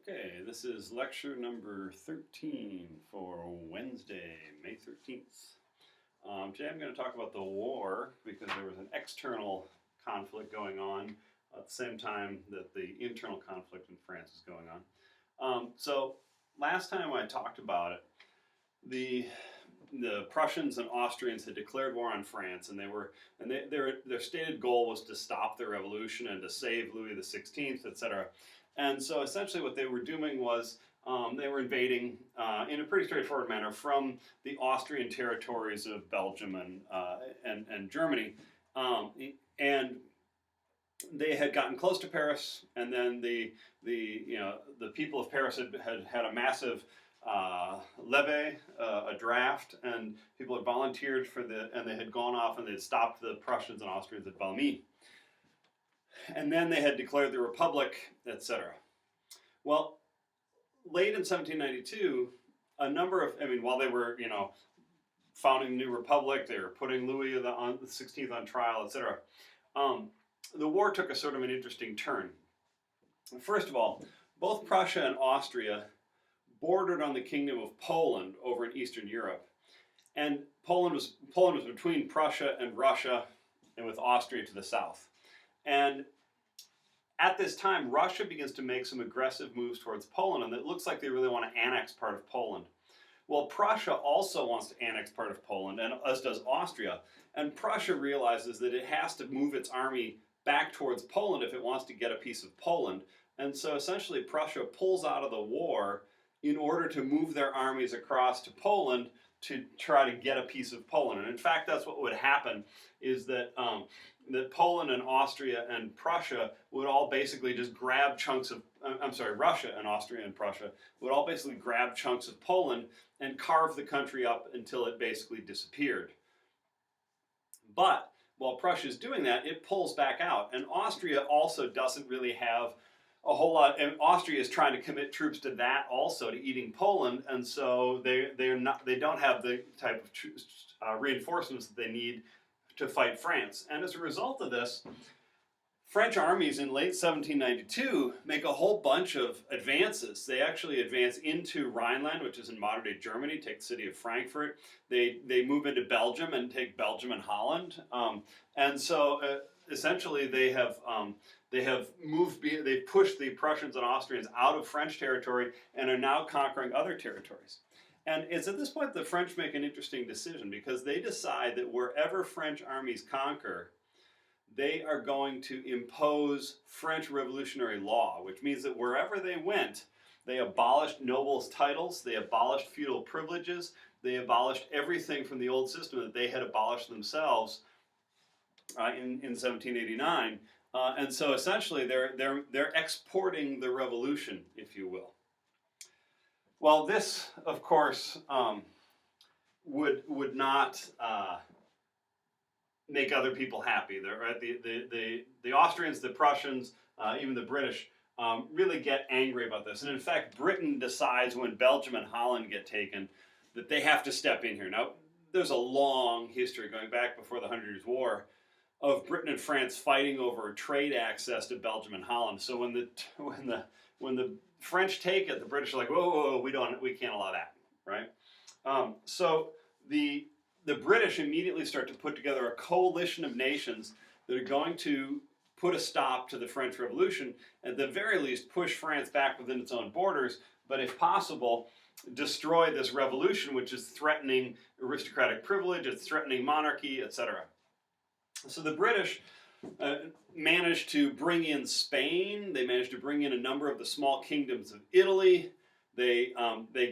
Okay, this is lecture number 13 for Wednesday, May 13th. Today I'm going to talk about the war because there was an external conflict going on at the same time that the internal conflict in France is going on. So last time I talked about it, the Prussians and Austrians had declared war on France, and their stated goal was to stop the revolution and to save Louis XVI, etc. And so essentially what they were doing was they were invading in a pretty straightforward manner from the Austrian territories of Belgium and Germany. And they had gotten close to Paris, and then the people of Paris had a massive levee, a draft, and people had volunteered and they had gone off and they had stopped the Prussians and Austrians at Valmy. And then they had declared the Republic, etc. Well, late in 1792, while they were, founding the new republic, they were putting Louis the XVI on trial, etc. The war took a sort of an interesting turn. First of all, both Prussia and Austria bordered on the Kingdom of Poland over in Eastern Europe, and Poland was between Prussia and Russia, and with Austria to the south. And at this time, Russia begins to make some aggressive moves towards Poland, and it looks like they really want to annex part of Poland. Well, Prussia also wants to annex part of Poland, and as does Austria. And Prussia realizes that it has to move its army back towards Poland if it wants to get a piece of Poland. And so essentially Prussia pulls out of the war in order to move their armies across to Poland to try to get a piece of Poland. And in fact, that's what would happen, is that that Poland and Austria and Prussia would all basically just grab chunks of, Russia and Austria and Prussia would all basically grab chunks of Poland and carve the country up until it basically disappeared. But while Prussia is doing that, it pulls back out. And Austria also doesn't really have a whole lot, and Austria is trying to commit troops to that also, to eating Poland, and so they don't have the type of reinforcements that they need to fight France. And as a result of this, French armies in late 1792 make a whole bunch of advances. They actually advance into Rhineland, which is in modern-day Germany, take the city of Frankfurt. They move into Belgium and take Belgium and Holland. And so essentially they've pushed the Prussians and Austrians out of French territory and are now conquering other territories. And it's at this point the French make an interesting decision, because they decide that wherever French armies conquer, they are going to impose French revolutionary law, which means that wherever they went, they abolished nobles' titles, they abolished feudal privileges, they abolished everything from the old system that they had abolished themselves in 1789. And so essentially they're exporting the revolution, if you will. Well, this, of course, would not make other people happy. Right? The Austrians, the Prussians, even the British really get angry about this. And in fact, Britain decides when Belgium and Holland get taken that they have to step in here. Now, there's a long history going back before the 100 Years' War of Britain and France fighting over trade access to Belgium and Holland. So when the French take it, the British are like, whoa, we can't allow that, right? So the British immediately start to put together a coalition of nations that are going to put a stop to the French Revolution, at the very least push France back within its own borders, but if possible, destroy this revolution, which is threatening aristocratic privilege, it's threatening monarchy, etc. So the British managed to bring in Spain. They managed to bring in a number of the small kingdoms of Italy. They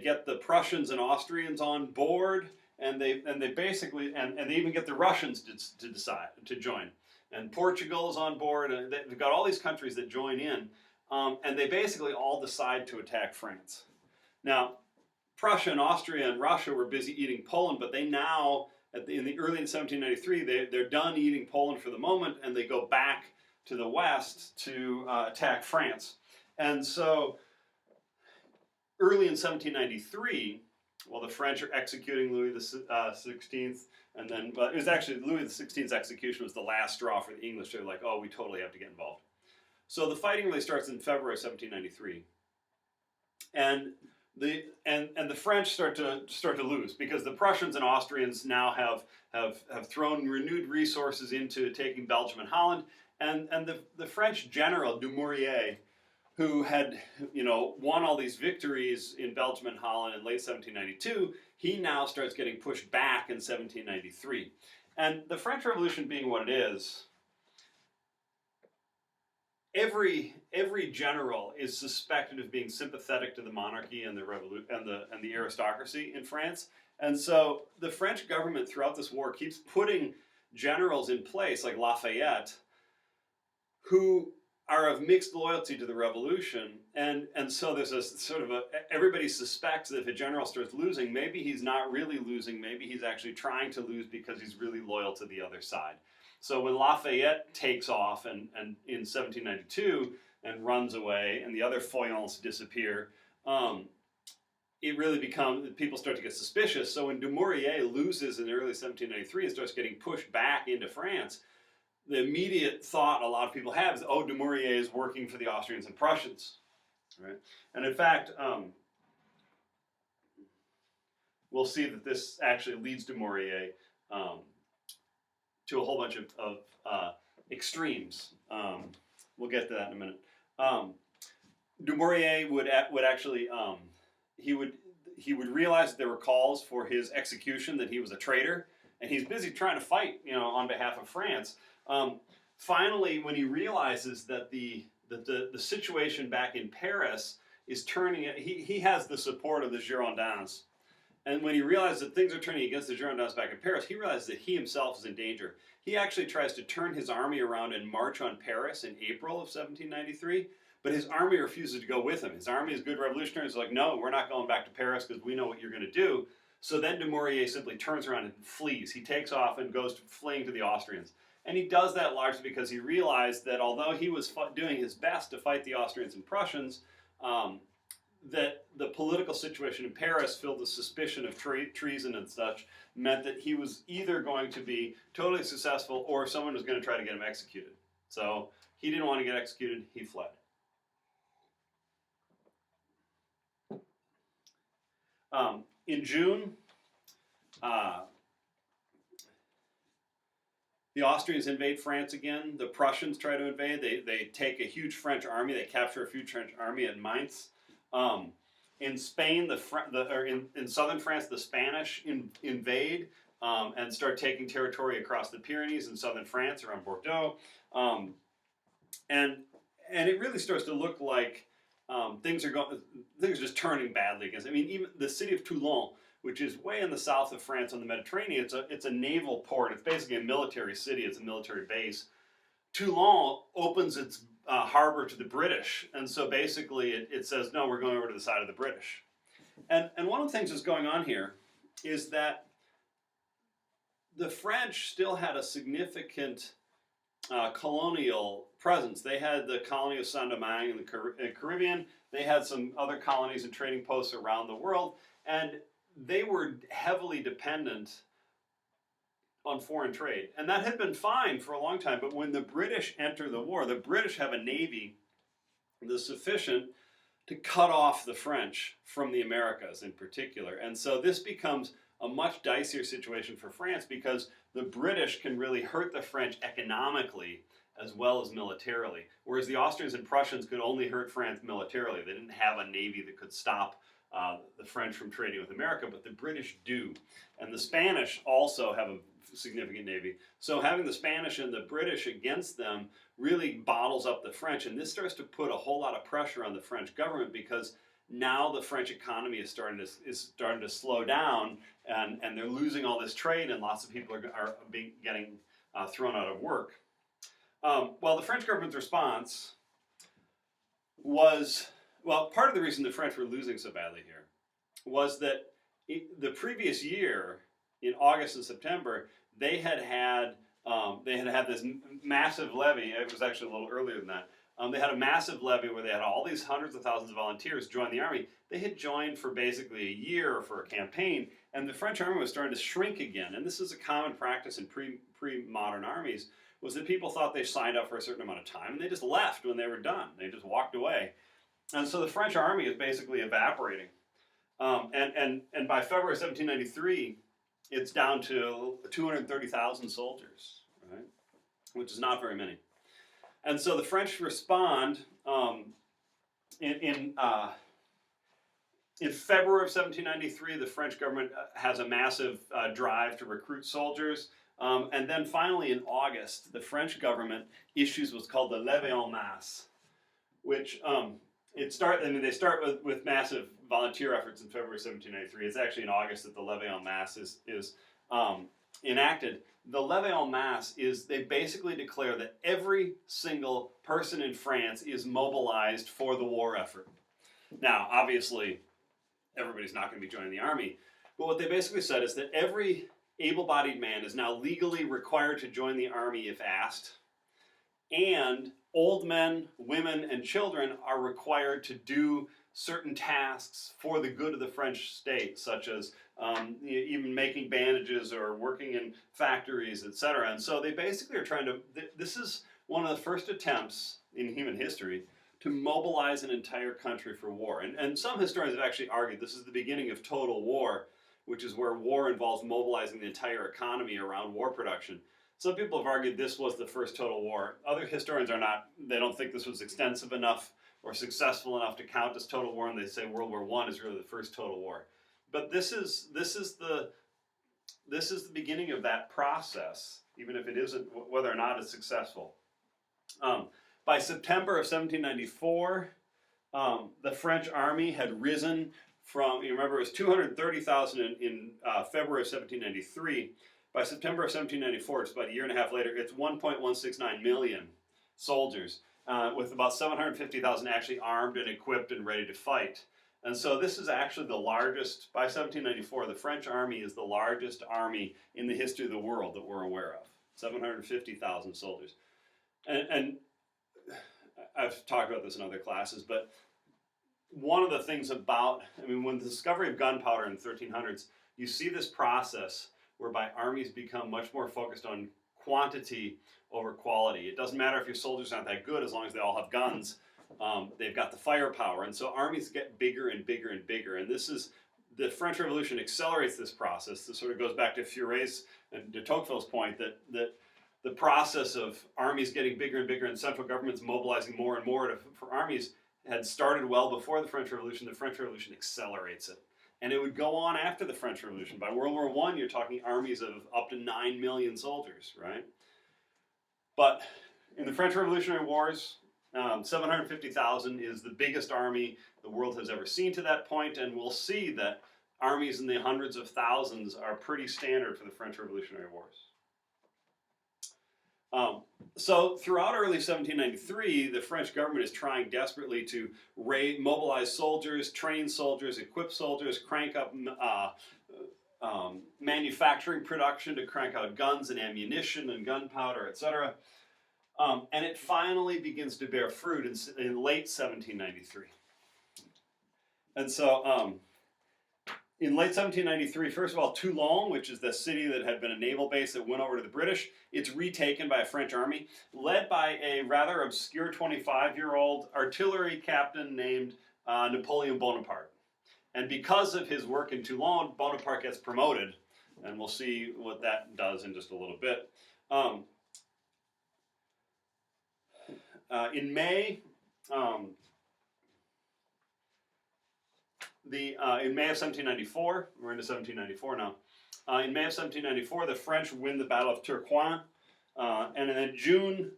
get the Prussians and Austrians on board, and they basically they even get the Russians to join. And Portugal is on board, and they've got all these countries that join in, and they basically all decide to attack France. Now, Prussia and Austria and Russia were busy eating Poland, but they now, in the early in 1793, they're done eating Poland for the moment, and they go back to the west to attack France. And so early in 1793, while the French are executing Louis XVI, and then it was actually Louis XVI's execution was the last straw for the English. They're like, oh, we totally have to get involved. So the fighting really starts in February 1793. and the French start to lose because the Prussians and Austrians now have thrown renewed resources into taking Belgium and Holland, and the French general Dumouriez, who had won all these victories in Belgium and Holland in late 1792, he now starts getting pushed back in 1793, and the French Revolution being what it is. Every general is suspected of being sympathetic to the monarchy and the aristocracy in France, and so the French government throughout this war keeps putting generals in place like Lafayette, who are of mixed loyalty to the revolution, and so there's a sort of everybody suspects that if a general starts losing, maybe he's not really losing, maybe he's actually trying to lose because he's really loyal to the other side. So when Lafayette takes off and in 1792 and runs away, and the other Foyons disappear, it really becomes, people start to get suspicious. So when Dumouriez loses in early 1793 and starts getting pushed back into France, the immediate thought a lot of people have is, oh, Dumouriez is working for the Austrians and Prussians, right? And in fact, we'll see that this actually leads Dumouriez to a whole bunch of extremes. We'll get to that in a minute. Dumouriez would actually he would realize that there were calls for his execution, that he was a traitor, and he's busy trying to fight, on behalf of France. Finally, when he realizes that the situation back in Paris is turning, he has the support of the Girondins. And when he realizes that things are turning against the Girondins back in Paris, he realizes that he himself is in danger. He actually tries to turn his army around and march on Paris in April of 1793, but his army refuses to go with him. His army is good revolutionaries. Like, no, we're not going back to Paris because we know what you're going to do. So then Dumouriez simply turns around and flees. He takes off and goes fleeing to the Austrians. And he does that largely because he realized that although he was doing his best to fight the Austrians and Prussians, that the political situation in Paris, filled with suspicion of treason and such, meant that he was either going to be totally successful or someone was going to try to get him executed. So he didn't want to get executed, he fled. In June, the Austrians invade France again. The Prussians try to invade. They take a huge French army. They capture a huge French army at Mainz. In Spain, in southern France, the Spanish invade and start taking territory across the Pyrenees in southern France around Bordeaux, and it really starts to look like things are just turning badly against. I mean, even the city of Toulon, which is way in the south of France on the Mediterranean, it's a naval port. It's basically a military city. It's a military base. Toulon opens its harbor to the British, and so basically it says, no, we're going over to the side of the British. And one of the things that's going on here is that the French still had a significant colonial presence. They had the colony of Saint-Domingue in the Caribbean. They had some other colonies and trading posts around the world, and they were heavily dependent on foreign trade. And that had been fine for a long time, but when the British enter the war, the British have a navy that's sufficient to cut off the French from the Americas in particular. And so this becomes a much dicier situation for France because the British can really hurt the French economically as well as militarily, whereas the Austrians and Prussians could only hurt France militarily. They didn't have a navy that could stop the French from trading with America, but the British do. And the Spanish also have a significant navy. So having the Spanish and the British against them really bottles up the French, and this starts to put a whole lot of pressure on the French government because now the French economy is starting to slow down, and they're losing all this trade, and lots of people are getting thrown out of work. Well, the French government's response was, well, part of the reason the French were losing so badly here was that the previous year, in August and September, they had this massive levy. It was actually a little earlier than that. They had a massive levy where they had all these hundreds of thousands of volunteers join the army. They had joined for basically a year for a campaign, and the French army was starting to shrink again. And this is a common practice in pre-modern armies, was that people thought they signed up for a certain amount of time, and they just left when they were done. They just walked away. And so the French army is basically evaporating. And by February 1793, it's down to 230,000 soldiers, right? Which is not very many. And so the French respond in February of 1793. The French government has a massive drive to recruit soldiers. And then finally in August, the French government issues what's called the Levée en masse, which they start with massive volunteer efforts in February 1793. It's actually in August that the Levée en masse is enacted. The Levée en masse is they basically declare that every single person in France is mobilized for the war effort. Now, obviously, everybody's not going to be joining the army, but what they basically said is that every able-bodied man is now legally required to join the army if asked, and old men, women, and children are required to do certain tasks for the good of the French state, such as even making bandages or working in factories, etc. And so they basically are trying to, this is one of the first attempts in human history to mobilize an entire country for war. And some historians have actually argued this is the beginning of total war, which is where war involves mobilizing the entire economy around war production. Some people have argued this was the first total war. Other historians are not, they don't think this was extensive enough or successful enough to count as total war, and they say World War I is really the first total war. But this is the beginning of that process, even if it isn't, whether or not it's successful. By September of 1794, the French army had risen from, you remember, it was 230,000 in February of 1793. By September of 1794, it's about a year and a half later, it's 1.169 million soldiers, with about 750,000 actually armed and equipped and ready to fight. And so this is actually the largest, by 1794, the French army is the largest army in the history of the world that we're aware of, 750,000 soldiers. And I've talked about this in other classes, but one of the things about, when the discovery of gunpowder in the 1300s, you see this process whereby armies become much more focused on quantity over quality. It doesn't matter if your soldiers aren't that good as long as they all have guns. They've got the firepower, and so armies get bigger and bigger and bigger. And this is, the French Revolution accelerates this process. This sort of goes back to Furet's and de Tocqueville's point that the process of armies getting bigger and bigger and central governments mobilizing more and more for armies had started well before the French Revolution. The French Revolution accelerates it. And it would go on after the French Revolution. By World War I, you're talking armies of up to 9 million soldiers, right? But in the French Revolutionary Wars, 750,000 is the biggest army the world has ever seen to that point, and we'll see that armies in the hundreds of thousands are pretty standard for the French Revolutionary Wars. So throughout early 1793, the French government is trying desperately to mobilize soldiers, train soldiers, equip soldiers, crank up manufacturing production to crank out guns and ammunition and gunpowder, etc. And it finally begins to bear fruit in late 1793. And so in late 1793, first of all, Toulon, which is the city that had been a naval base that went over to the British, it's retaken by a French army, led by a rather obscure 25-year-old artillery captain named Napoleon Bonaparte. And because of his work in Toulon, Bonaparte gets promoted, and we'll see what that does in just a little bit. In May, in May of 1794, we're into 1794 now. In May of 1794, the French win the Battle of Tourcoing, and in June,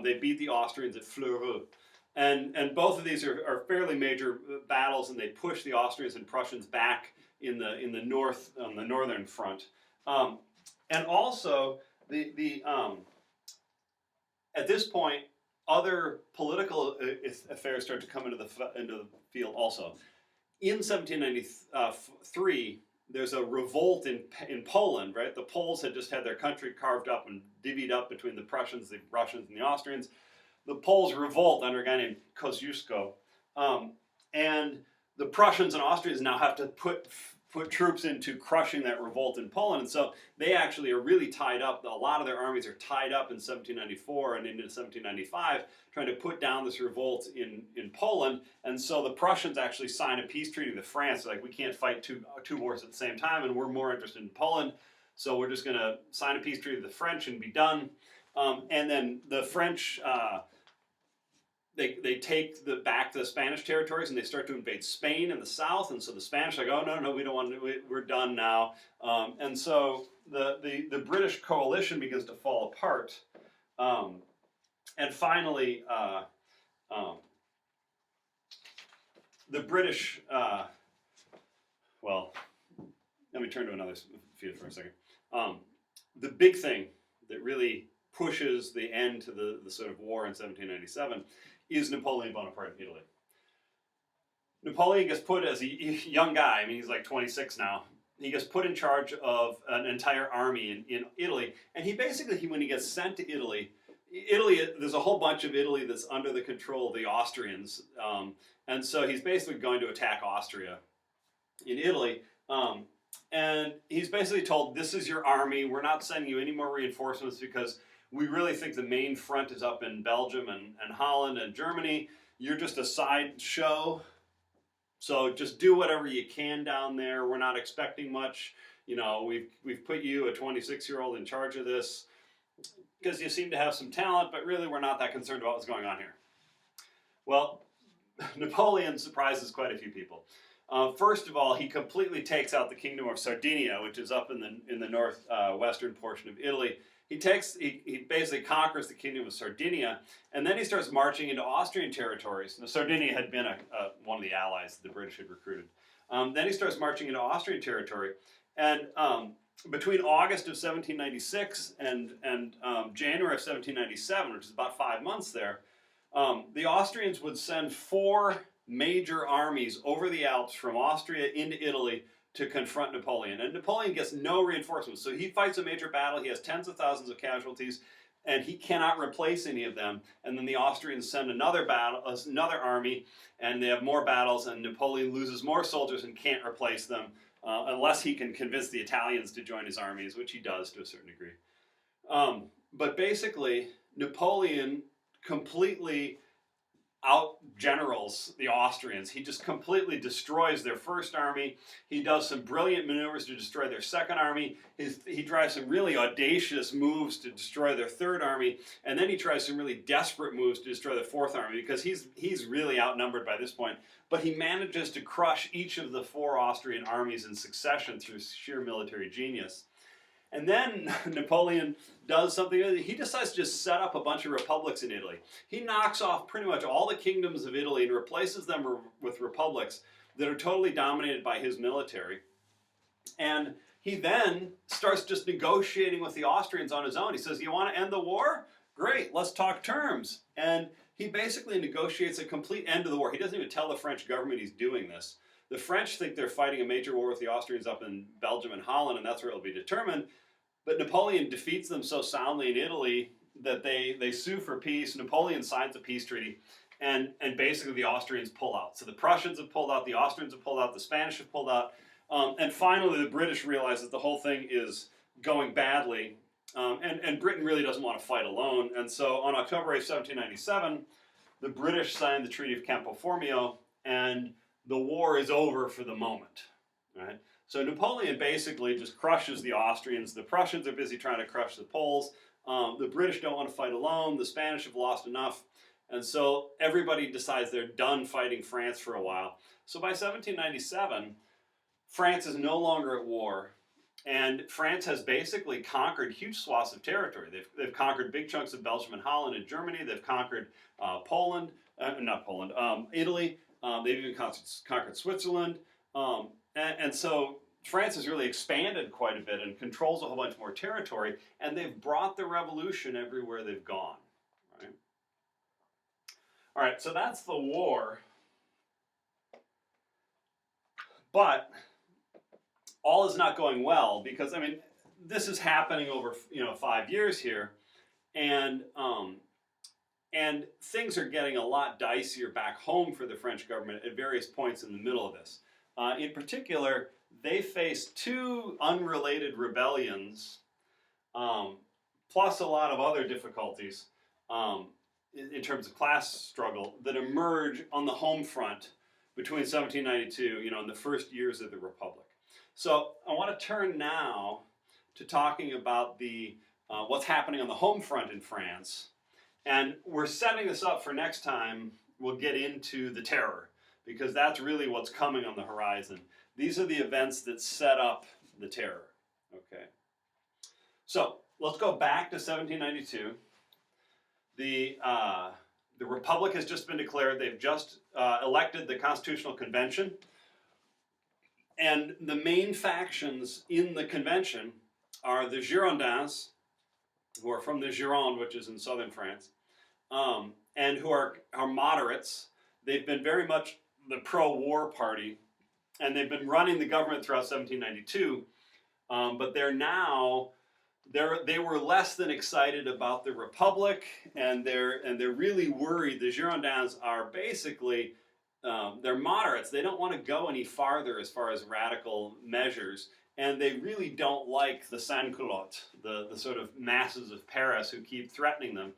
they beat the Austrians at Fleurus. And both of these are fairly major battles, and they push the Austrians and Prussians back in the north, on the northern front. And also, at this point, other political affairs start to come into the field also. In 1793, there's a revolt in Poland, right? The Poles had just had their country carved up and divvied up between the Prussians, the Russians, and the Austrians. The Poles revolt under a guy named Kosciuszko. And the Prussians and Austrians now have to put put troops into crushing that revolt in Poland. And so they actually are really tied up. A lot of their armies are tied up in 1794 and into 1795, trying to put down this revolt in Poland. And so the Prussians actually sign a peace treaty with France. Like, we can't fight two wars at the same time, and we're more interested in Poland. So we're just going to sign a peace treaty with the French and be done. And then the French, they take back the Spanish territories, and they start to invade Spain in the south. And so the Spanish are like, oh, no, we don't want to, we're done now. And so the British coalition begins to fall apart. And finally, the British, well, let me turn to another field for a second. The big thing that really pushes the end to the sort of war in 1797 is Napoleon Bonaparte in Italy. Napoleon gets put as a young guy, I mean, he's like 26 now. He gets put in charge of an entire army in Italy. And he basically, when he gets sent to Italy, there's a whole bunch of Italy that's under the control of the Austrians. And so he's basically going to attack Austria in Italy. And he's basically told, this is your army. We're not sending you any more reinforcements because we really think the main front is up in Belgium and Holland and Germany. You're just a sideshow. So just do whatever you can down there. We're not expecting much. You know, we've put you, a 26-year-old, in charge of this because you seem to have some talent, but really we're not that concerned about what's going on here. Well, Napoleon surprises quite a few people. First of all, he completely takes out the kingdom of Sardinia, which is up in the northwestern portion of Italy. He basically conquers the kingdom of Sardinia, and then he starts marching into Austrian territories. Now, Sardinia had been one of the allies that the British had recruited. Then he starts marching into Austrian territory, and between August of 1796 and January of 1797, which is about 5 months there, the Austrians would send 4 major armies over the Alps from Austria into Italy to confront Napoleon. And Napoleon gets no reinforcements. So he fights a major battle. He has tens of thousands of casualties, and he cannot replace any of them. And then the Austrians send another army, and they have more battles, and Napoleon loses more soldiers and can't replace them unless he can convince the Italians to join his armies, which he does to a certain degree. But basically, Napoleon completely out-generals the Austrians. He just completely destroys their first army. He does some brilliant maneuvers to destroy their second army. He drives some really audacious moves to destroy their third army, and then he tries some really desperate moves to destroy the fourth army because he's really outnumbered by this point. But he manages to crush each of the 4 Austrian armies in succession through sheer military genius. And then Napoleon does something. He decides to just set up a bunch of republics in Italy. He knocks off pretty much all the kingdoms of Italy and replaces them with republics that are totally dominated by his military. And he then starts just negotiating with the Austrians on his own. He says, you want to end the war? Great, let's talk terms. And he basically negotiates a complete end to the war. He doesn't even tell the French government he's doing this. The French think they're fighting a major war with the Austrians up in Belgium and Holland, and that's where it'll be determined. But Napoleon defeats them so soundly in Italy that they sue for peace. Napoleon signs a peace treaty, and basically the Austrians pull out. So the Prussians have pulled out, the Austrians have pulled out, the Spanish have pulled out, and finally the British realize that the whole thing is going badly, and Britain really doesn't want to fight alone. And so on October 8, 1797, the British signed the Treaty of Campo Formio, and the war is over for the moment, right? So Napoleon basically just crushes the Austrians. The Prussians are busy trying to crush the Poles. The British don't want to fight alone. The Spanish have lost enough. And so everybody decides they're done fighting France for a while. So by 1797, France is no longer at war. And France has basically conquered huge swaths of territory. They've conquered big chunks of Belgium and Holland and Germany. They've conquered Italy. They've even conquered Switzerland. And so France has really expanded quite a bit and controls a whole bunch more territory, and they've brought the revolution everywhere they've gone. Right? All right, so that's the war. But all is not going well because, I mean, this is happening over 5 years here, and things are getting a lot dicier back home for the French government at various points in the middle of this. In particular, they faced two unrelated rebellions, plus a lot of other difficulties in terms of class struggle that emerge on the home front between 1792, in the first years of the Republic. So I want to turn now to talking about what's happening on the home front in France. And we're setting this up for next time. We'll get into the Terror, because that's really what's coming on the horizon. These are the events that set up the Terror. Okay. So let's go back to 1792. The Republic has just been declared. They've just elected the Constitutional Convention. And the main factions in the convention are the Girondins, who are from the Gironde, which is in southern France, and who are moderates. They've been very much the pro-war party, and they've been running the government throughout 1792, but they were less than excited about the Republic, and they're really worried. The Girondins are basically, they're moderates. They don't want to go any farther as far as radical measures, and they really don't like the sans-culottes, the sort of masses of Paris who keep threatening them.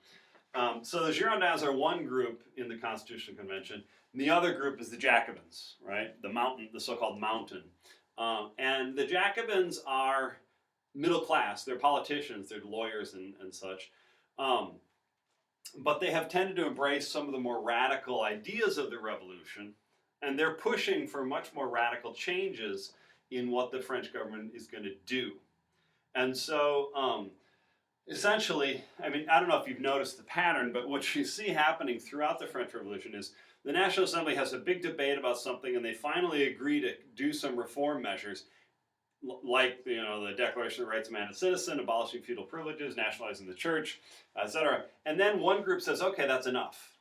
So the Girondins are one group in the Constitutional Convention, and the other group is the Jacobins, right? The so-called Mountain. And the Jacobins are middle class. They're politicians, they're lawyers and such. But they have tended to embrace some of the more radical ideas of the revolution, and they're pushing for much more radical changes in what the French government is going to do. And so, essentially, I don't know if you've noticed the pattern, but what you see happening throughout the French Revolution is the National Assembly has a big debate about something, and they finally agree to do some reform measures, like the Declaration of the Rights of Man and Citizen, abolishing feudal privileges, nationalizing the church, etc. And then one group says, okay, that's enough.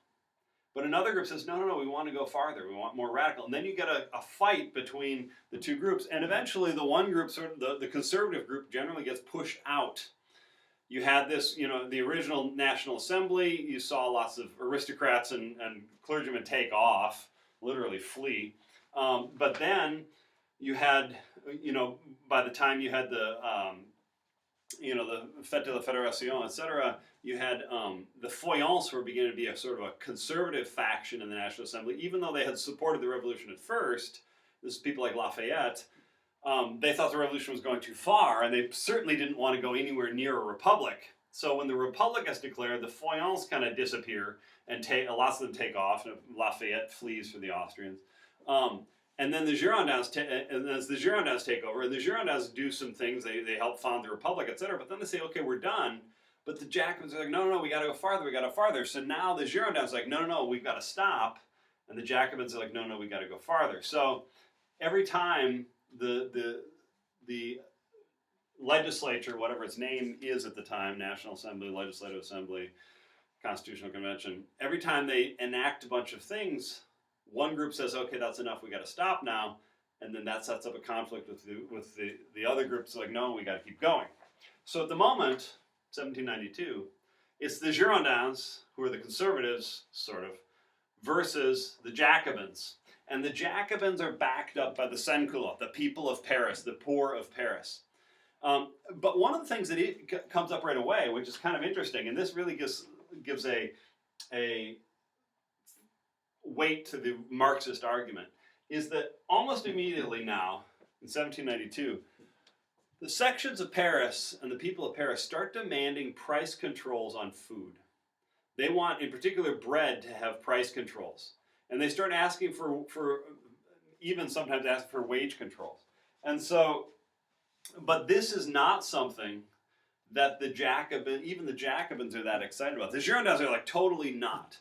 But another group says, no, we want to go farther. We want more radical. And then you get a fight between the two groups. And eventually the one group, sort of the conservative group, generally gets pushed out. You had this, the original National Assembly. You saw lots of aristocrats and clergymen take off, literally flee. But then you had, by the time you had the Fête de la Fédération, etc., you had the Feuillants were beginning to be a sort of a conservative faction in the National Assembly, even though they had supported the revolution at first. This is people like Lafayette. They thought the revolution was going too far, and they certainly didn't want to go anywhere near a republic. So when the republic is declared, the Feuillants kind of disappear, and lots of them take off, and Lafayette flees for the Austrians. And then the Girondins, as the Girondins take over, and the Girondins do some things, they help found the Republic, etc. But then they say, okay, we're done. But the Jacobins are like, no, we got to go farther, So now the Girondins are like, no, we've got to stop. And the Jacobins are like, no, we got to go farther. So every time the legislature, whatever its name is at the time, National Assembly, Legislative Assembly, Constitutional Convention, every time they enact a bunch of things, one group says, okay, that's enough, we got to stop now, and then that sets up a conflict with the other groups like, no, we got to keep going. So at the moment, 1792, it's the Girondins, who are the conservatives, sort of, versus the Jacobins. And the Jacobins are backed up by the sans-culottes, the people of Paris, the poor of Paris. But one of the things that comes up right away, which is kind of interesting, and this really gives a weight to the Marxist argument, is that almost immediately now, in 1792, the sections of Paris and the people of Paris start demanding price controls on food. They want, in particular, bread to have price controls. And they start asking for even sometimes asking for wage controls. And so, but this is not something that even the Jacobins are that excited about. The Girondins are like totally not.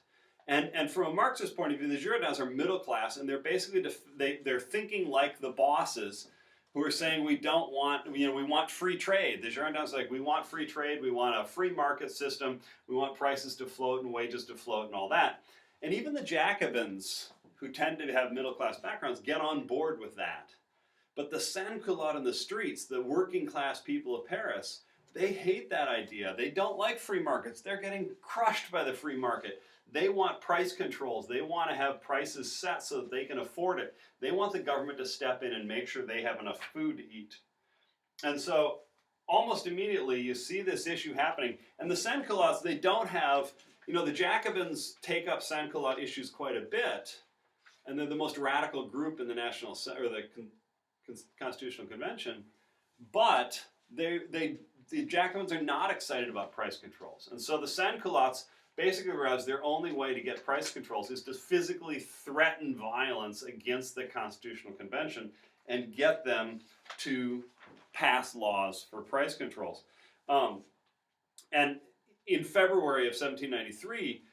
And from a Marxist point of view, the Girondins are middle class, and they're basically, they're thinking like the bosses who are saying we want free trade. The Girondins are like, we want free trade, we want a free market system, we want prices to float and wages to float and all that. And even the Jacobins, who tend to have middle class backgrounds, get on board with that. But the sans-culottes in the streets, the working class people of Paris, they hate that idea. They don't like free markets. They're getting crushed by the free market. They want price controls. They want to have prices set so that they can afford it. They want the government to step in and make sure they have enough food to eat. And so almost immediately you see this issue happening. And the sans-culottes, they don't have, the Jacobins take up sans-culotte issues quite a bit, and they're the most radical group in the Constitutional Convention, but the Jacobins are not excited about price controls. And so the sans-culottes basically realize their only way to get price controls is to physically threaten violence against the Constitutional Convention and get them to pass laws for price controls. And in February of 1793,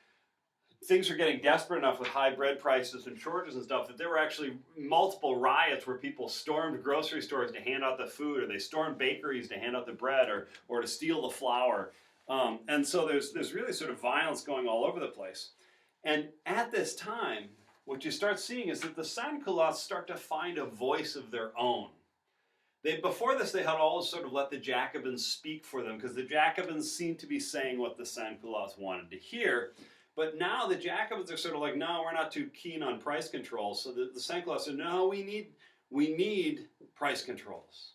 things were getting desperate enough with high bread prices and shortages and stuff that there were actually multiple riots where people stormed grocery stores to hand out the food, or they stormed bakeries to hand out the bread, or to steal the flour. And so there's really sort of violence going all over the place. And at this time, what you start seeing is that the sans-culottes start to find a voice of their own. Before this, they had always sort of let the Jacobins speak for them, because the Jacobins seemed to be saying what the sans-culottes wanted to hear. But now the Jacobins are sort of like, no, we're not too keen on price controls. So the sans-culottes said, no, we need price controls.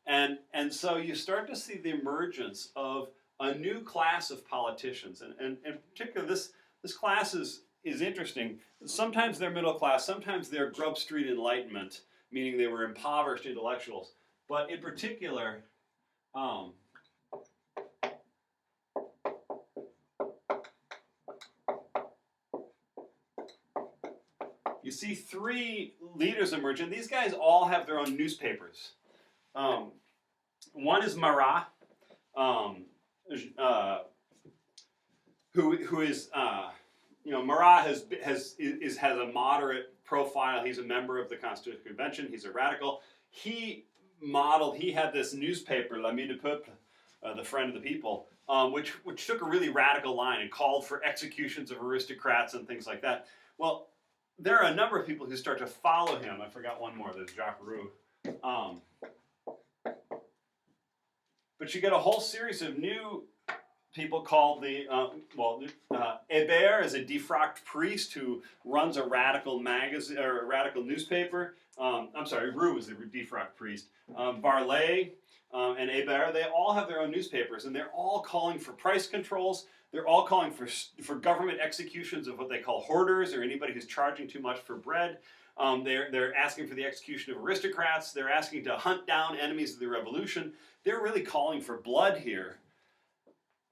And so you start to see the emergence of a new class of politicians. And in particular, this class is interesting. Sometimes they're middle class, sometimes they're Grub Street Enlightenment, meaning they were impoverished intellectuals. But in particular, you see three leaders emerge, and these guys all have their own newspapers. One is Marat, who is Marat has a moderate profile. He's a member of the Constitutional Convention. He's a radical. He had this newspaper, L'Ami du Peuple, the Friend of the People, which took a really radical line and called for executions of aristocrats and things like that. Well, there are a number of people who start to follow him. I forgot one more. There's Jacques Roux. But you get a whole series of new people called Hébert is a defrocked priest who runs a radical magazine or a radical newspaper. Roux is a defrocked priest. Varlet and Hébert, they all have their own newspapers, and they're all calling for price controls. They're all calling for government executions of what they call hoarders, or anybody who's charging too much for bread. They're asking for the execution of aristocrats. They're asking to hunt down enemies of the revolution. They're really calling for blood here.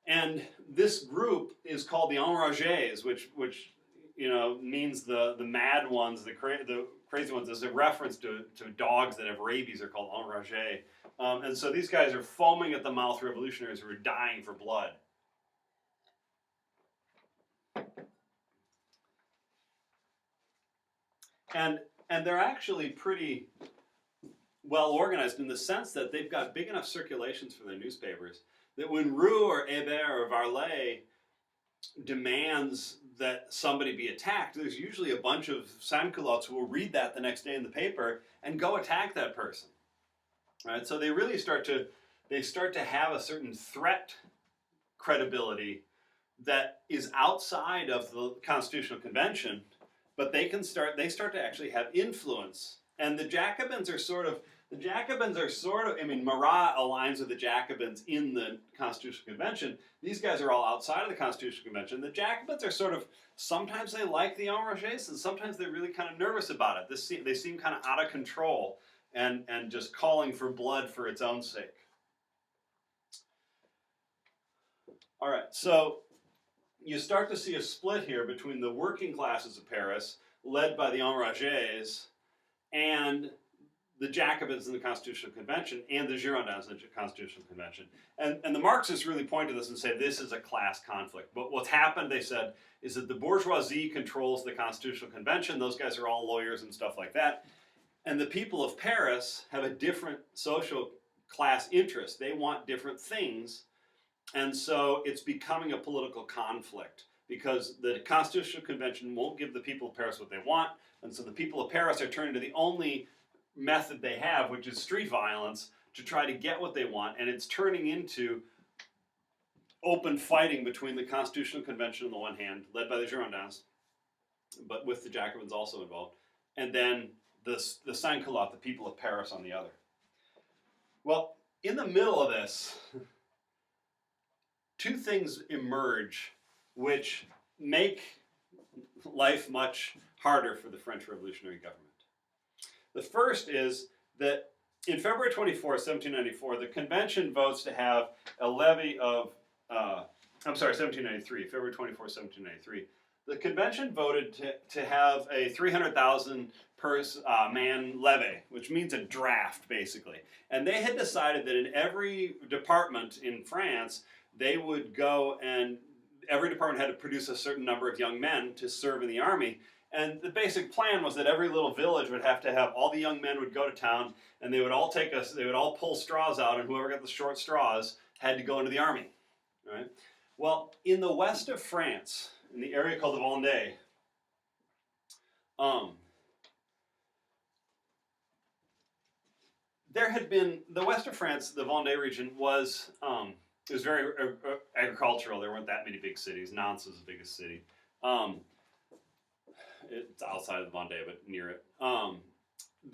And this group is called the Enragés, which means the mad ones, the crazy ones. As a reference to dogs that have rabies are called Enragés. And so these guys are foaming at the mouth revolutionaries who are dying for blood. And they're actually pretty well organized in the sense that they've got big enough circulations for their newspapers that when Roux or Hébert or Varlet demands that somebody be attacked, there's usually a bunch of sans-culottes who will read that the next day in the paper and go attack that person. Right? So they really start to have a certain threat credibility that is outside of the Constitutional Convention, but they start to actually have influence. And the Jacobins are sort of, Marat aligns with the Jacobins in the Constitutional Convention. These guys are all outside of the Constitutional Convention. The Jacobins are sort of, sometimes they like the Enragés, and sometimes they're really kind of nervous about it. They seem kind of out of control and just calling for blood for its own sake. All right, so you start to see a split here between the working classes of Paris, led by the Enragés, and the Jacobins in the Constitutional Convention, and the Girondins in the Constitutional Convention. And the Marxists really point to this and say this is a class conflict. But what's happened, they said, is that the bourgeoisie controls the Constitutional Convention. Those guys are all lawyers and stuff like that. And the people of Paris have a different social class interest. They want different things. And so it's becoming a political conflict because the Constitutional Convention won't give the people of Paris what they want. And so the people of Paris are turning to the only method they have, which is street violence, to try to get what they want. And it's turning into open fighting between the Constitutional Convention on the one hand, led by the Girondins, but with the Jacobins also involved, and then the Sans-Culottes, the people of Paris, on the other. Well, in the middle of this, two things emerge which make life much harder for the French Revolutionary government. The first is that in February 24, 1794, the convention votes to have a levy of, 1793, February 24, 1793. The convention voted to have a 300,000 per man levy, which means a draft, basically. And they had decided that in every department in France, they would go and every department had to produce a certain number of young men to serve in the army. And the basic plan was that every little village would have to have, all the young men would go to town, and they would all pull straws out, and whoever got the short straws had to go into the army. Right? Well, in the west of France, in the area called the Vendée, there had been, the west of France, the Vendée region was, it was very agricultural. There weren't that many big cities. Nantes was the biggest city. It's outside of the Vendée, but near it.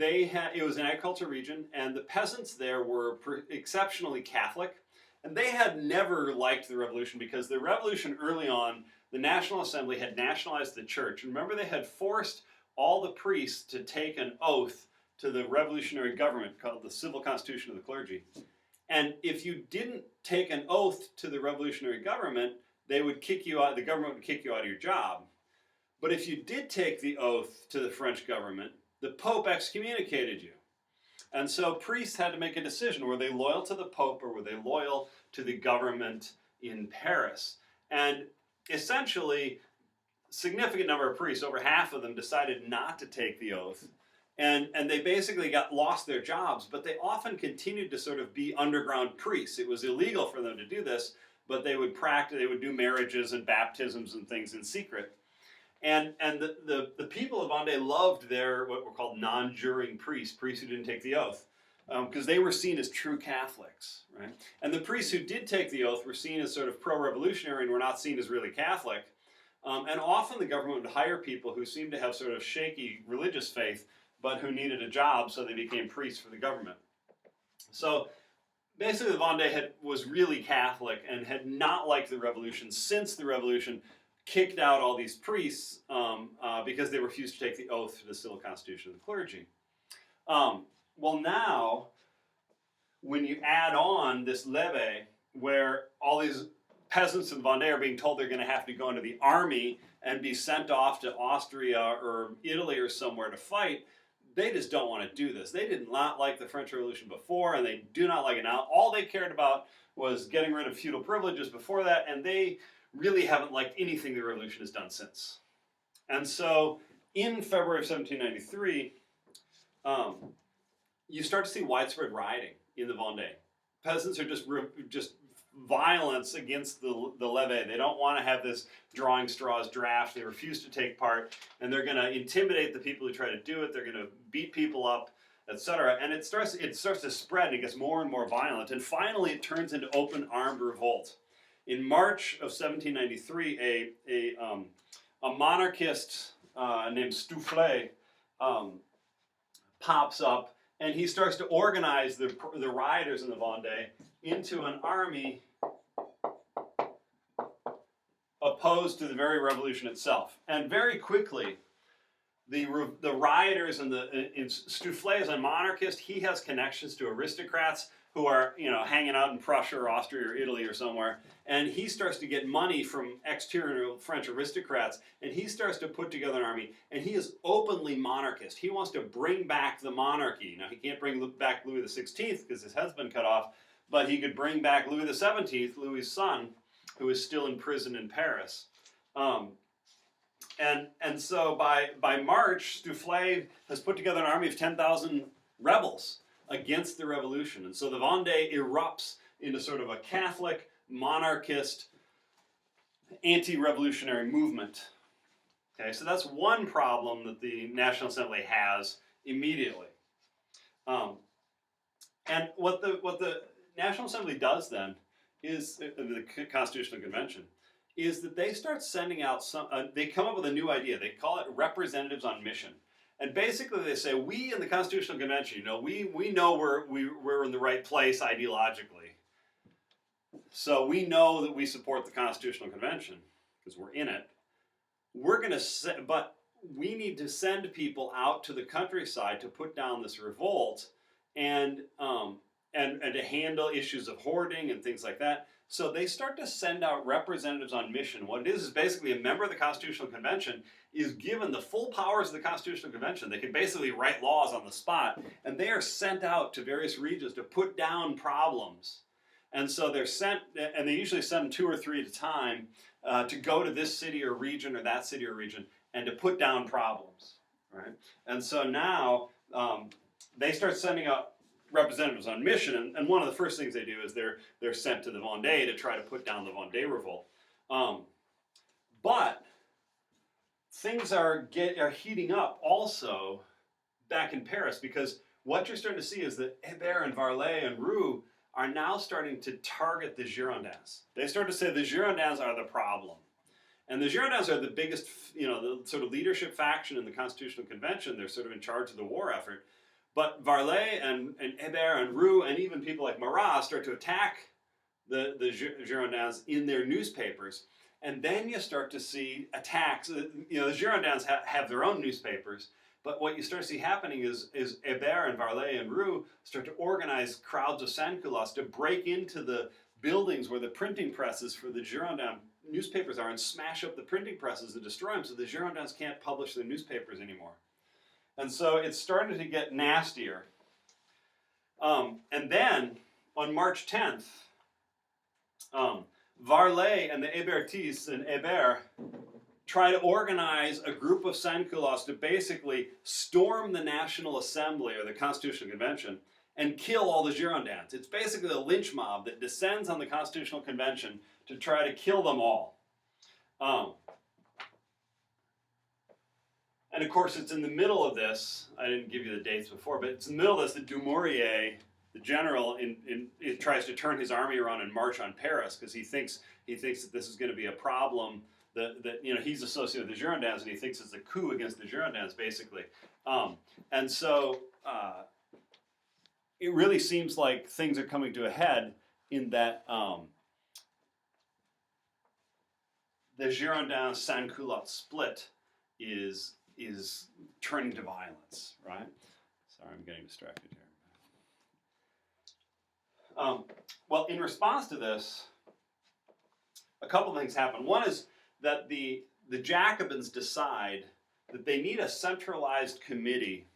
It was an agricultural region, and the peasants there were exceptionally Catholic, and they had never liked the revolution because the revolution early on, the National Assembly had nationalized the church. And remember, they had forced all the priests to take an oath to the revolutionary government called the Civil Constitution of the Clergy. And if you didn't take an oath to the revolutionary government, they would kick you out. The government would kick you out of your job. But if you did take the oath to the French government, the Pope excommunicated you. And so priests had to make a decision. Were they loyal to the Pope or were they loyal to the government in Paris? And essentially, a significant number of priests, over half of them, decided not to take the oath. And they basically lost their jobs, but they often continued to sort of be underground priests. It was illegal for them to do this, but they would practice, they would do marriages and baptisms and things in secret. And the people of Vendée loved their, what were called non-juring priests who didn't take the oath, because they were seen as true Catholics, right? And the priests who did take the oath were seen as sort of pro-revolutionary and were not seen as really Catholic. And often the government would hire people who seemed to have sort of shaky religious faith, but who needed a job, so they became priests for the government. So basically the Vendée was really Catholic and had not liked the revolution since the revolution kicked out all these priests because they refused to take the oath to the Civil Constitution of the Clergy. Well, now, when you add on this levée, where all these peasants in Vendée are being told they're going to have to go into the army and be sent off to Austria or Italy or somewhere to fight, they just don't want to do this. They did not like the French Revolution before, and they do not like it now. All they cared about was getting rid of feudal privileges before that, and they really haven't liked anything the revolution has done since. And so, in February of 1793, you start to see widespread rioting in the Vendée. Peasants are just violence against the levée. They don't want to have this drawing straws draft. They refuse to take part, and they're going to intimidate the people who try to do it. They're going to beat people up, etc. And it starts to spread, and it gets more and more violent. And finally, it turns into open armed revolt. In March of 1793, a monarchist named Stoufflet pops up, and he starts to organize the rioters in the Vendée into an army opposed to the very revolution itself. And very quickly, the rioters and Stoufflet is a monarchist. He has connections to aristocrats who are, hanging out in Prussia or Austria or Italy or somewhere, and he starts to get money from exterior French aristocrats, and he starts to put together an army, and he is openly monarchist. He wants to bring back the monarchy. Now, he can't bring back Louis XVI because his head's been cut off, but he could bring back Louis XVII, Louis's son, who is still in prison in Paris. And so by March, Stoufflet has put together an army of 10,000 rebels against the revolution. And so the Vendée erupts into sort of a Catholic, monarchist, anti-revolutionary movement. Okay, so that's one problem that the National Assembly has immediately. And what the National Assembly does then is the Constitutional Convention, is that they start sending out they come up with a new idea. They call it representatives on mission. And basically they say, we in the Constitutional Convention, we know we're in the right place ideologically. So we know that we support the Constitutional Convention because we're in it. But we need to send people out to the countryside to put down this revolt and to handle issues of hoarding and things like that. So they start to send out representatives on mission. What it is basically a member of the Constitutional Convention is given the full powers of the Constitutional Convention. They can basically write laws on the spot, and they are sent out to various regions to put down problems. And so they're sent, and they usually send 2 or 3 at a time to go to this city or region or that city or region and to put down problems, right? And so now they start sending out representatives on mission, and one of the first things they do is they're sent to the Vendée to try to put down the Vendée revolt. But things are heating up also back in Paris, because what you're starting to see is that Hébert and Varlet and Roux are now starting to target the Girondins. They start to say the Girondins are the problem. And the Girondins are the biggest, the sort of leadership faction in the Constitutional Convention. They're sort of in charge of the war effort. But Varlet and Hébert and Roux and even people like Marat start to attack the Girondins in their newspapers. And then you start to see attacks. The Girondins have their own newspapers. But what you start to see happening is Hébert and Varlet and Roux start to organize crowds of sans-culottes to break into the buildings where the printing presses for the Girondin newspapers are and smash up the printing presses and destroy them, so the Girondins can't publish their newspapers anymore. And so it's starting to get nastier. And then on March 10th, Varlet and the Hébertistes and Hébert try to organize a group of sans-culottes to basically storm the National Assembly or the Constitutional Convention and kill all the Girondins. It's basically a lynch mob that descends on the Constitutional Convention to try to kill them all. And of course, it's in the middle of this, I didn't give you the dates before, but it's in the middle of this that Dumouriez, the general, it tries to turn his army around and march on Paris because he thinks that this is going to be a problem. That he's associated with the Girondins, and he thinks it's a coup against the Girondins, basically. And so it really seems like things are coming to a head in that the Girondin sans-culotte split is turning to violence, right? Sorry, I'm getting distracted here. Well, in response to this, a couple of things happen. One is that the Jacobins decide that they need a centralized committee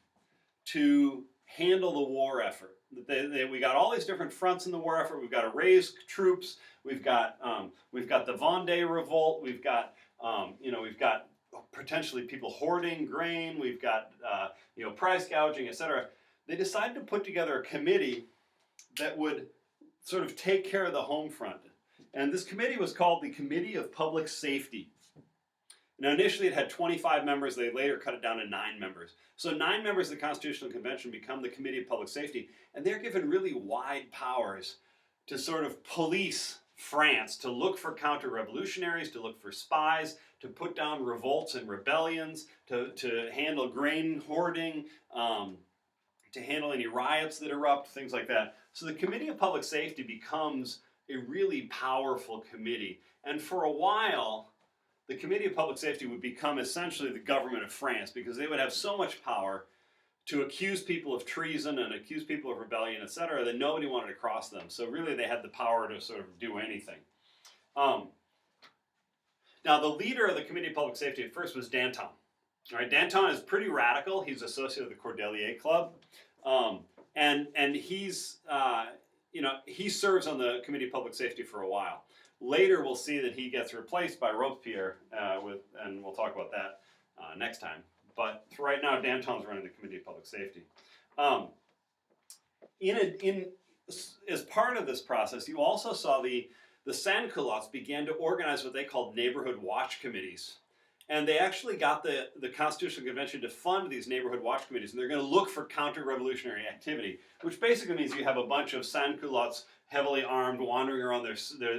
to handle the war effort. We got all these different fronts in the war effort. We've got to raise troops. We've got the Vendée revolt. We've got potentially people hoarding grain. We've got price gouging, etc. They decided to put together a committee that would sort of take care of the home front. And this committee was called the Committee of Public Safety. Now, initially it had 25 members. They later cut it down to 9 members. So 9 members of the Constitutional Convention become the Committee of Public Safety, and they're given really wide powers to sort of police France, to look for counter-revolutionaries, to look for spies, to put down revolts and rebellions, to handle grain hoarding, to handle any riots that erupt, things like that. So the Committee of Public Safety becomes a really powerful committee. And for a while, the Committee of Public Safety would become essentially the government of France, because they would have so much power to accuse people of treason and accuse people of rebellion, etc., that nobody wanted to cross them. So really they had the power to sort of do anything. Now the leader of the Committee of Public Safety at first was Danton. All right, Danton is pretty radical. He's associated with the Cordelier Club. And he's, he serves on the Committee of Public Safety for a while. Later, we'll see that he gets replaced by Robespierre, and we'll talk about that next time. But for right now, Danton's running the Committee of Public Safety. As part of this process, you also saw the sans-culottes began to organize what they called neighborhood watch committees. And they actually got the Constitutional Convention to fund these neighborhood watch committees, and they're going to look for counter-revolutionary activity, which basically means you have a bunch of sans-culottes, heavily armed, wandering around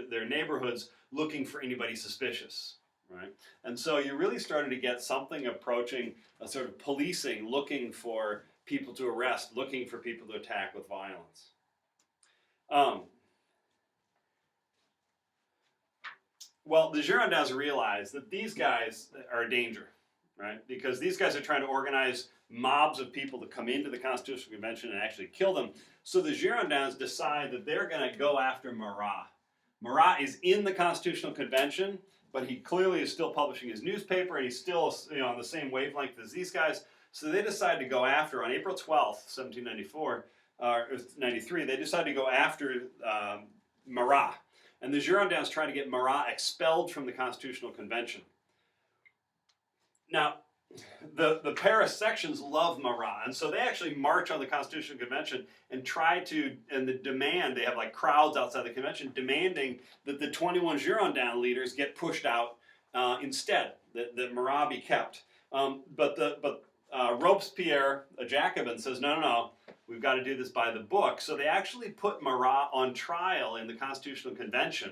their neighborhoods looking for anybody suspicious, right? And so you're really starting to get something approaching a sort of policing, looking for people to arrest, looking for people to attack with violence. Well, the Girondins realize that these guys are a danger, right? Because these guys are trying to organize mobs of people to come into the Constitutional Convention and actually kill them. So the Girondins decide that they're going to go after Marat. Marat is in the Constitutional Convention, but he clearly is still publishing his newspaper, and he's still, on the same wavelength as these guys. So they decide to go after, on April 12th, 1794, 93, they decide to go after Marat. And the Girondins try to get Marat expelled from the Constitutional Convention. Now, the Paris sections love Marat, and so they actually march on the Constitutional Convention and demand, they have like crowds outside the convention demanding that the 21 Girondin leaders get pushed out instead, that Marat be kept. But Robespierre, a Jacobin, says, no, we've got to do this by the book. So they actually put Marat on trial in the Constitutional Convention.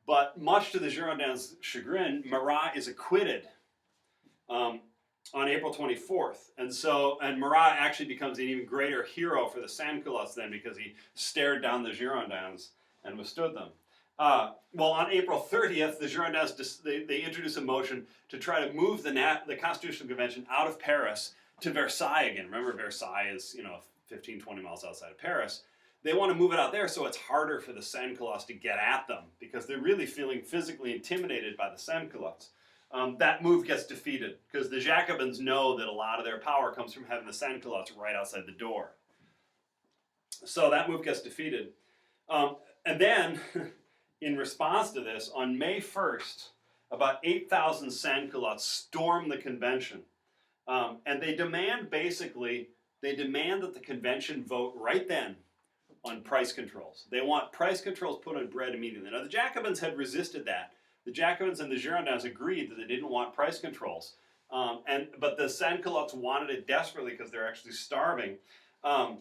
But much to the Girondins' chagrin, Marat is acquitted on April 24th. And Marat actually becomes an even greater hero for the sans-culottes then, because he stared down the Girondins and withstood them. Well, on April 30th, the Girondins they introduce a motion to try to move the Constitutional Convention out of Paris to Versailles again. Remember, Versailles is 15, 20 miles outside of Paris. They want to move it out there so it's harder for the sans-culottes to get at them, because they're really feeling physically intimidated by the sans-culottes. That move gets defeated because the Jacobins know that a lot of their power comes from having the sans-culottes right outside the door. So that move gets defeated. And then, in response to this, on May 1st, about 8,000 sans-culottes storm the convention. And they demand that the convention vote right then on price controls. They want price controls put on bread immediately. Now, the Jacobins had resisted that. The Jacobins and the Girondins agreed that they didn't want price controls. But the sans-culottes wanted it desperately because they're actually starving. So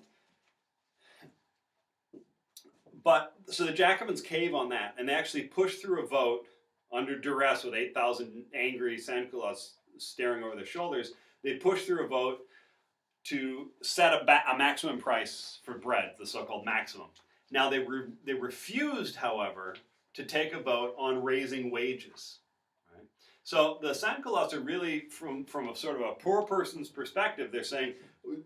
the Jacobins cave on that, and they actually push through a vote under duress with 8,000 angry sans-culottes staring over their shoulders. They push through a vote to set a maximum price for bread, the so-called maximum. Now, they refused, however, to take a vote on raising wages. Right? So the sans-culottes are really, from a sort of a poor person's perspective, they're saying,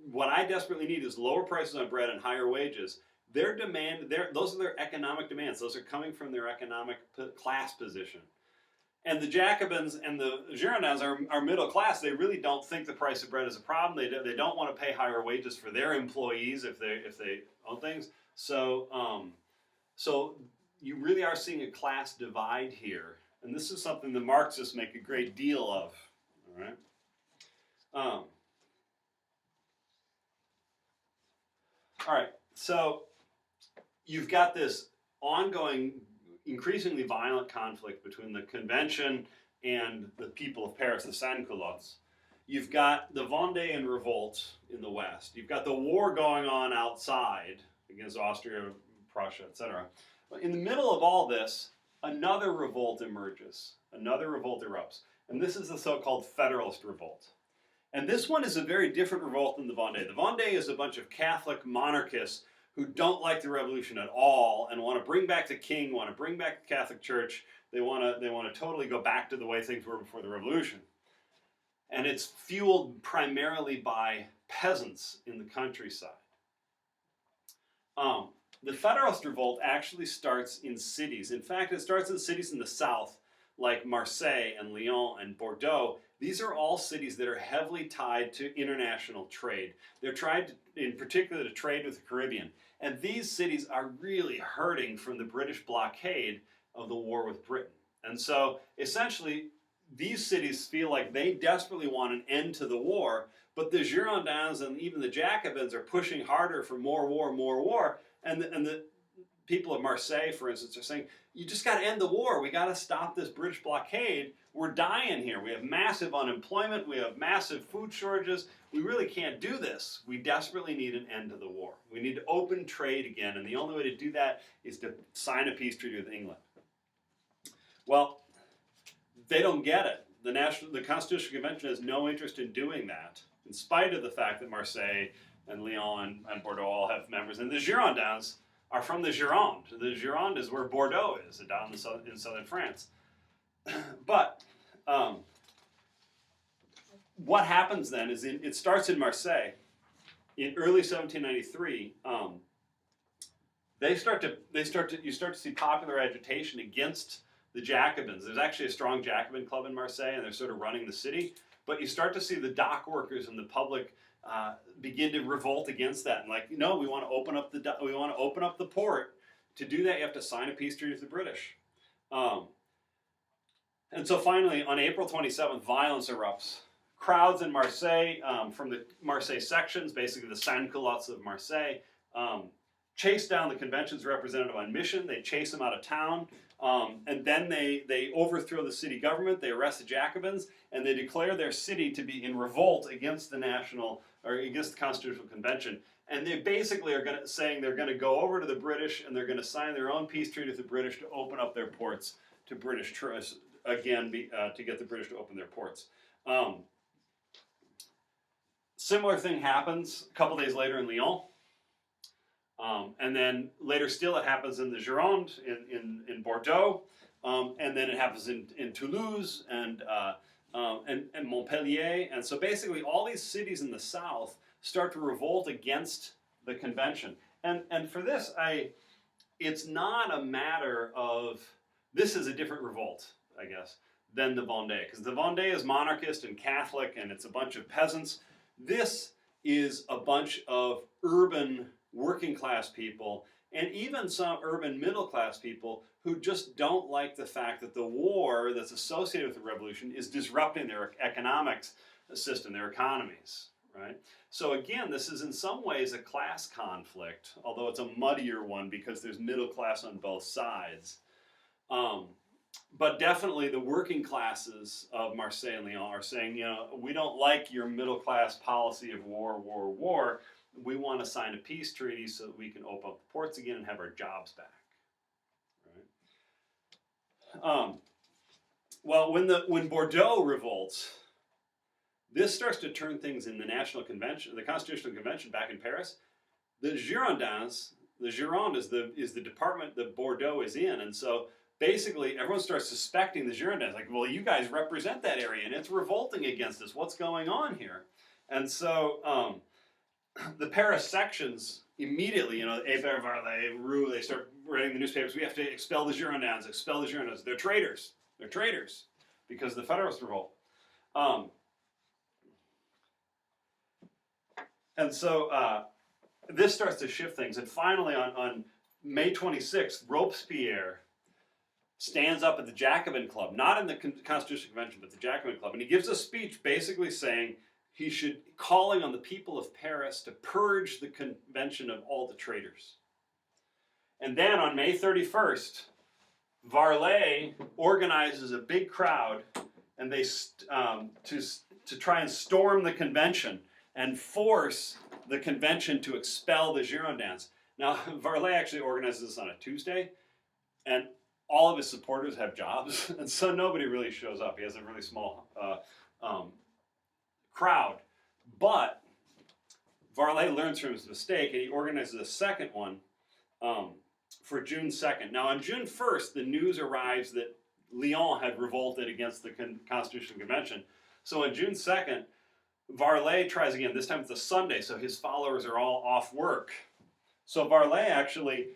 what I desperately need is lower prices on bread and higher wages. Those are their economic demands. Those are coming from their economic class position. And the Jacobins and the Girondins are middle class. They really don't think the price of bread is a problem. They don't want to pay higher wages for their employees if they own things. So you really are seeing a class divide here, and this is something the Marxists make a great deal of. All right. All right. So you've got this ongoing, increasingly violent conflict between the convention and the people of Paris, the sans-culottes. You've got the Vendéan revolt in the west. You've got the war going on outside against Austria, Prussia, etc. But in the middle of all this, another revolt emerges. Another revolt erupts. And this is the so-called Federalist Revolt. And this one is a very different revolt than the Vendée. The Vendée is a bunch of Catholic monarchists who don't like the revolution at all and want to bring back the king, want to bring back the Catholic Church. They want to totally go back to the way things were before the revolution. And it's fueled primarily by peasants in the countryside. The Federalist Revolt actually starts in cities. In fact, it starts in cities in the south, like Marseille and Lyon and Bordeaux. These are all cities that are heavily tied to international trade. They're tried, in particular, to trade with the Caribbean. And these cities are really hurting from the British blockade of the war with Britain. And so, essentially, these cities feel like they desperately want an end to the war, but the Girondins and even the Jacobins are pushing harder for more war, and people of Marseille, for instance, are saying, you just got to end the war. We got to stop this British blockade. We're dying here. We have massive unemployment. We have massive food shortages. We really can't do this. We desperately need an end to the war. We need to open trade again, and the only way to do that is to sign a peace treaty with England. Well, they don't get it. The Constitutional Convention has no interest in doing that, in spite of the fact that Marseille and Lyon and Bordeaux all have members. And the Girondins are from the Gironde. The Gironde is where Bordeaux is, down in southern France. But what happens then is it starts in Marseille. In early 1793, you start to see popular agitation against the Jacobins. There's actually a strong Jacobin club in Marseille, and they're sort of running the city. But you start to see the dock workers and the public begin to revolt against that, and like, no, we want to open up the port. To do that, you have to sign a peace treaty with the British. And so finally, on April 27th, violence erupts. Crowds in Marseille, from the Marseille sections, basically the sans-culottes of Marseille, chase down the convention's representative on mission. They chase him out of town. And then they overthrow the city government, they arrest the Jacobins, and they declare their city to be in revolt against the against the Constitutional Convention. And they basically are saying they're going to go over to the British and they're going to sign their own peace treaty with the British to open up their ports to British tourists, again, to get the British to open their ports. Similar thing happens a couple days later in Lyon. And then later still it happens in the Gironde, in Bordeaux, and then it happens in Toulouse and Montpellier. And so basically all these cities in the south start to revolt against the convention. And for this, it's not a matter of, this is a different revolt, I guess, than the Vendée. Because the Vendée is monarchist and Catholic, and it's a bunch of peasants. This is a bunch of urban working class people, and even some urban middle class people who just don't like the fact that the war that's associated with the revolution is disrupting their economics system, their economies, right? So again, this is in some ways a class conflict, although it's a muddier one because there's middle class on both sides. But definitely the working classes of Marseille and Lyon are saying, we don't like your middle class policy of war, war, war. We want to sign a peace treaty so that we can open up the ports again and have our jobs back. Right? Well, when Bordeaux revolts, this starts to turn things in the National Convention, the Constitutional Convention back in Paris. The Girondins, the Gironde is the department that Bordeaux is in, and so basically everyone starts suspecting the Girondins, like, well, you guys represent that area, and it's revolting against us. What's going on here? And so the Paris sections immediately, Hébert, Varlet, Roux, they start writing the newspapers, we have to expel the Girondins, expel the Girondins. They're traitors. They're traitors because of the Federalist Revolt. And so this starts to shift things. And finally, on May 26th, Robespierre stands up at the Jacobin Club, not in the Constitutional Convention, but the Jacobin Club, and he gives a speech basically saying calling on the people of Paris to purge the convention of all the traitors. And then on May 31st, Varlet organizes a big crowd, and they to try and storm the convention and force the convention to expel the Girondins. Now, Varlet actually organizes this on a Tuesday, and all of his supporters have jobs, and so nobody really shows up. He has a really small crowd. But Varlet learns from his mistake, and he organizes a second one for June 2nd. Now, on June 1st, the news arrives that Lyon had revolted against the Constitutional Convention. So on June 2nd, Varlet tries again. This time it's a Sunday, so his followers are all off work. So Varlet actually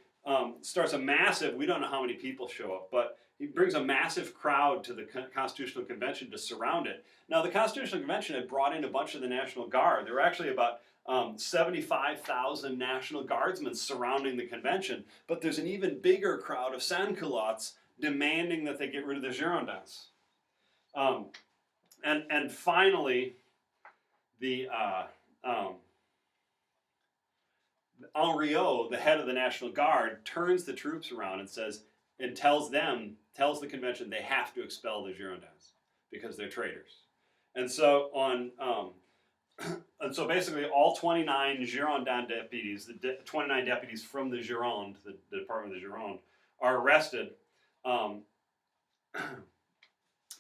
starts a massive, we don't know how many people show up, but he brings a massive crowd to the Constitutional Convention to surround it. Now, the Constitutional Convention had brought in a bunch of the National Guard. There were actually about 75,000 National Guardsmen surrounding the convention, but there's an even bigger crowd of sans-culottes demanding that they get rid of the Girondins. And finally, Henriot, the head of the National Guard, turns the troops around and says, and tells the convention they have to expel the Girondins because they're traitors. And so and so basically all 29 Girondin deputies, 29 deputies from the Gironde, the Department of the Gironde, are arrested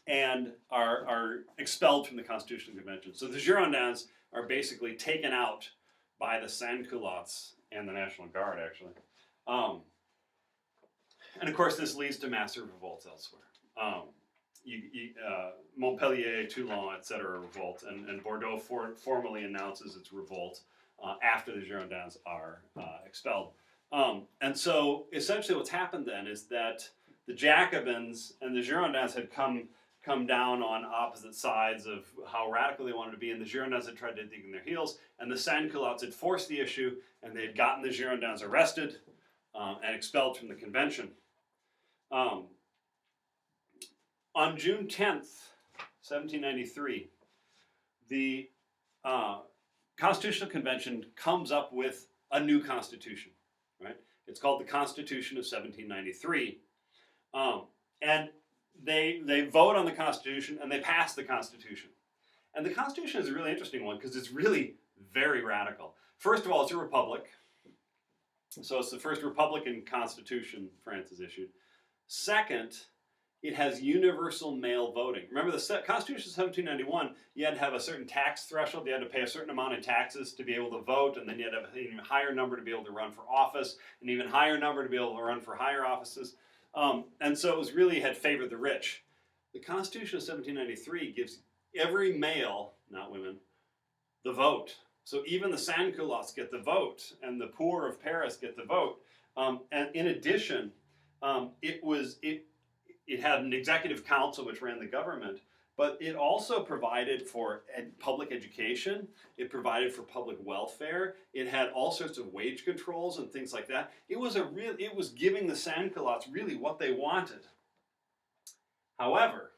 and are expelled from the Constitutional Convention. So the Girondins are basically taken out by the sans-culottes and the National Guard, actually. And of course, this leads to massive revolts elsewhere. Montpellier, Toulon, etc. revolt, and Bordeaux formally announces its revolt after the Girondins are expelled. And so essentially what's happened then is that the Jacobins and the Girondins had come down on opposite sides of how radical they wanted to be, and the Girondins had tried to dig in their heels, and the sans-culottes had forced the issue, and they had gotten the Girondins arrested and expelled from the convention. On June 10th, 1793, the Constitutional Convention comes up with a new constitution, right? It's called the Constitution of 1793. And they vote on the Constitution and they pass the Constitution. And the Constitution is a really interesting one because it's really very radical. First of all, it's a republic. So it's the first Republican Constitution France has issued. Second, it has universal male voting. Remember, the Constitution of 1791, you had to have a certain tax threshold. You had to pay a certain amount in taxes to be able to vote, and then you had to have an even higher number to be able to run for office, an even higher number to be able to run for higher offices. And so it was really had favored the rich. The Constitution of 1793 gives every male, not women, the vote. So even the sans-culottes get the vote, and the poor of Paris get the vote. And in addition, it had an executive council which ran the government, but it also provided for public education. It provided for public welfare. It had all sorts of wage controls and things like that. It was giving the sans-culottes really what they wanted. However,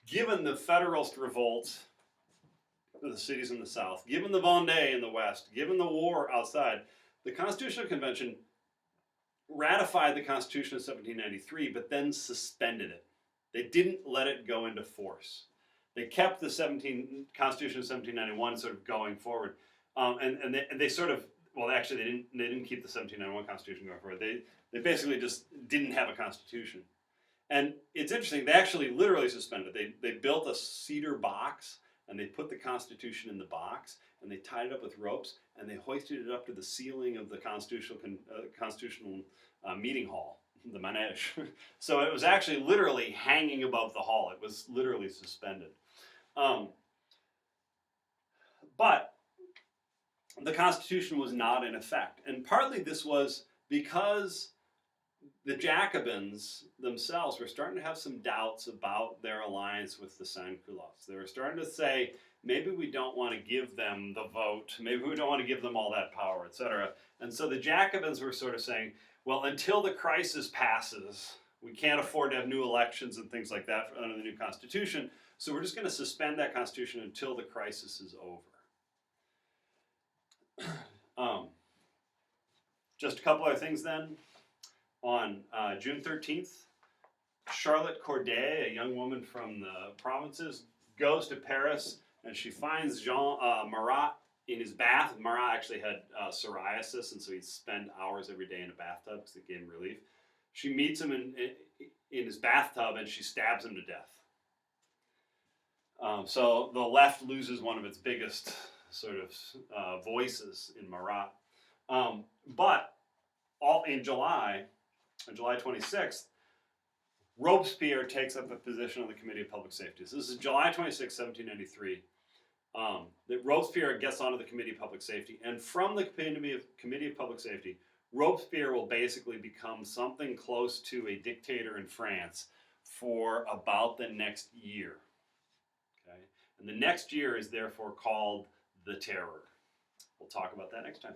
given the Federalist revolt of the cities in the south, given the Vendée in the west, given the war outside, the Constitutional Convention ratified the Constitution of 1793, but then suspended it. They didn't let it go into force. They kept the Constitution of 1791 sort of going forward, and they sort of, well, actually they didn't keep the 1791 Constitution going forward. They basically just didn't have a constitution. And it's interesting. They actually literally suspended it. They built a cedar box and they put the Constitution in the box and they tied it up with ropes and they hoisted it up to the ceiling of the constitutional meeting hall, the manège. So it was actually literally hanging above the hall. It was literally suspended. But the Constitution was not in effect. And partly this was because the Jacobins themselves were starting to have some doubts about their alliance with the sans-culottes. They were starting to say, maybe we don't want to give them the vote, maybe we don't want to give them all that power, etc. And so the Jacobins were sort of saying, well, until the crisis passes, we can't afford to have new elections and things like that under the new Constitution, so we're just going to suspend that Constitution until the crisis is over. Just a couple other things then. On June 13th, Charlotte Corday, a young woman from the provinces, goes to Paris and she finds Jean Marat in his bath. Marat actually had psoriasis, and so he'd spend hours every day in a bathtub because it gave him relief. She meets him in his bathtub and she stabs him to death. So the left loses one of its biggest sort of voices in Marat. But in July 26th, Robespierre takes up a position on the Committee of Public Safety. So this is July 26, 1793. That Robespierre gets onto the Committee of Public Safety, and from the Committee of Public Safety, Robespierre will basically become something close to a dictator in France for about the next year. Okay? And the next year is therefore called the Terror. We'll talk about that next time.